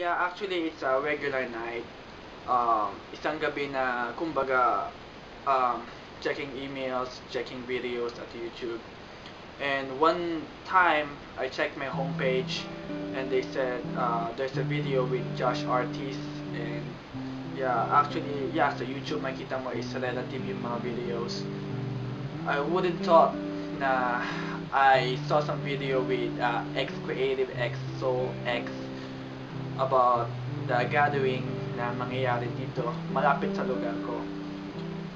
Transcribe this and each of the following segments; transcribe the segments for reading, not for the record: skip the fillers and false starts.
Yeah, actually, it's a regular night. Isang gabi na, kumbaga, checking emails, checking videos at YouTube. And one time, I checked my homepage, and they said there's a video with Josh Artist. And yeah, actually, yeah, sa YouTube makita mo is relative yung mga videos. I wouldn't thought na I saw some video with X Creative X So X about the gathering na mangyayari dito malapit sa lugar ko.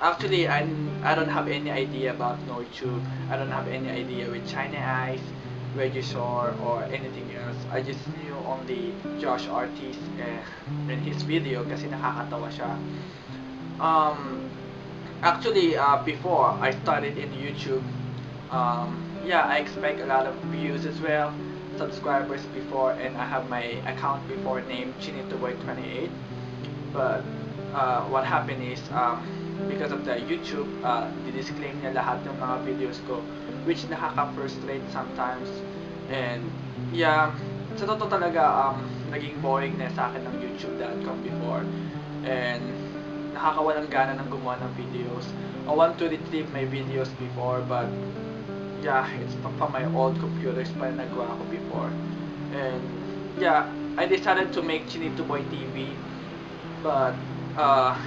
Actually, I don't have any idea about NordTube. I don't have any idea with China Ice, Regisor, or anything else. I just knew only Josh Artist and his video kasi nakakatawa siya. Actually, before I started in YouTube, yeah, I expect a lot of views as well, subscribers before, and I have my account before named Chinitoboy28. But what happened is, because of the YouTube, di-disclaim niya lahat ng mga videos ko, which nakaka-frustrate sometimes. And yeah, sa totoo talaga, naging boring na sa akin ng YouTube.com before. And nakakawalang gana ng gumawa ng videos. I want to retrieve my videos before, but yeah, it's from my old computers pa nagawa ko before. And yeah, I decided to make Chinitoboy TV, but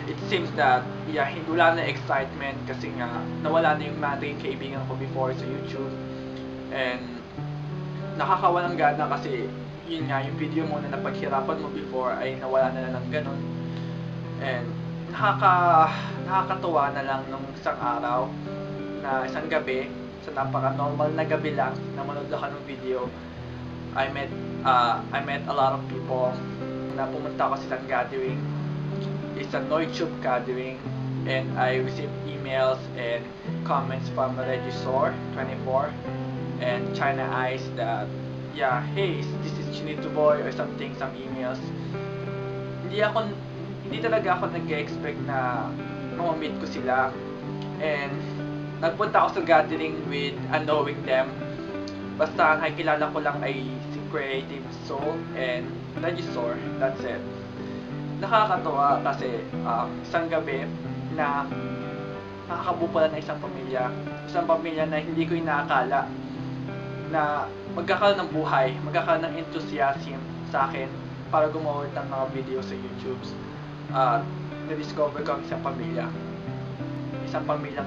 it seems that yeah, wala na excitement kasi nga nawala na yung mga naging kaibigan ko before sa YouTube. And nakakawalang gana kasi yun nga, yung video mo na napaghirapan mo before ay nawala na lang ganun. And nakakatuwa na lang nung isang araw na isang gabi, sa napaka-normal na gabi lang na manood ako ng video, I met a lot of people na pumunta ako sa isang gathering. It's a NordTube gathering, and I received emails and comments from Regisor24 and China Ice that yeah, hey, this is Chinitoboy or something, some emails. Hindi talaga ako nag-expect na ma-meet ko sila, and nagpunta ako sa gathering with unknowing them. Basta ang nakikilala ko lang ay si Creative Soul and Regisor, that's it. Nakakatawa kasi isang gabi na nakakabuo pala ng isang pamilya na hindi ko inaakala na magkakaroon ng buhay, magkakaroon ng enthusiasm sa akin para gumawa ng mga video sa YouTube. Na-discover ko ang isang pamilyang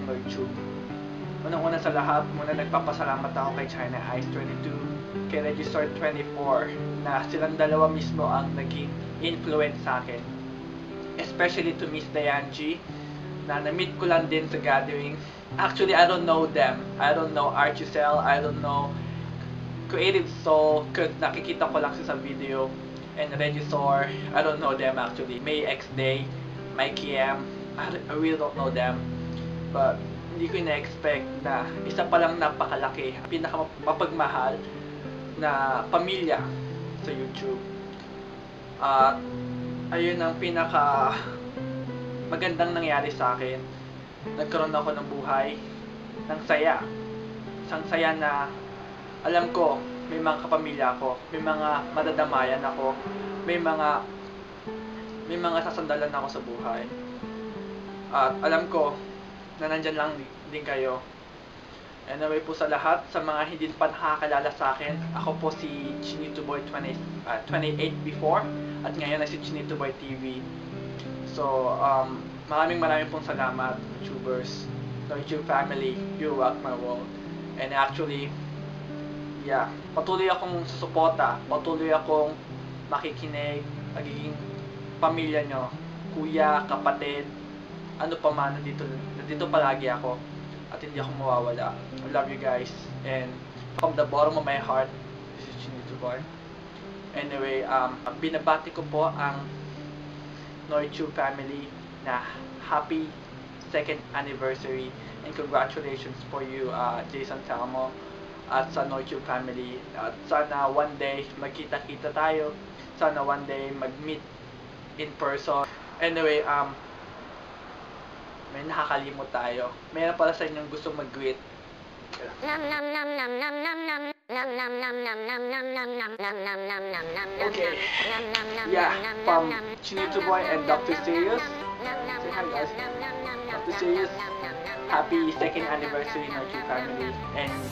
NordTube. Unang-una sa lahat, muna nagpapasalamat ako kay China Ice 22, kay Regisor 24, na silang dalawa mismo ang naging influence sa akin. Especially to Miss Diane G, na na-meet ko lang din sa gathering. Actually, I don't know them. I don't know Archicel, I don't know Creative Soul, nakikita ko lang siya sa video. And Regisor, I don't know them actually. May X Day, Mikey M, I really don't know them. But hindi ko na-expect na isa palang napakalaki, pinakamapagmahal na pamilya sa YouTube. At ayun ang pinaka magandang nangyari sa akin. Nagkaroon ako ng buhay, ng saya. Isang saya na alam ko may mga kapamilya ako, may mga madadamayan ako, may mga sasandalan ako sa buhay. At alam ko na nandyan lang din kayo. Anyway po sa lahat, sa mga hindi pa nakakilala sa akin, ako po si Chinitoboy 28 before, at ngayon ay si Chinitoboy TV. So, maraming pong salamat, YouTubers, NordTube family, you rock my world. And actually, yeah, patuloy akong susuporta, patuloy akong makikinig, magiging pamilya nyo, kuya, kapatid, ano pa man, nandito palagi ako at hindi ako mawawala. I love you guys, and from the bottom of my heart, this is Chinitoboy. Anyway, binabati ko po ang NordTube family na happy 2nd anniversary, and congratulations for you, Jason Salmo, at sa NordTube family. At sana one day magkita-kita tayo, sana one day mag-meet in person. Anyway, may nakakalimot tayo. Mayroon pala sa inyong gusto mag-greet. Okay. Yeah, from Chinito Boy and Dr. Serious. Say hi guys. Dr. Serious, happy second anniversary in our true family. And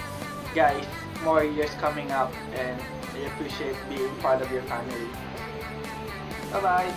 guys, more years coming up, and I appreciate being part of your family. Bye bye.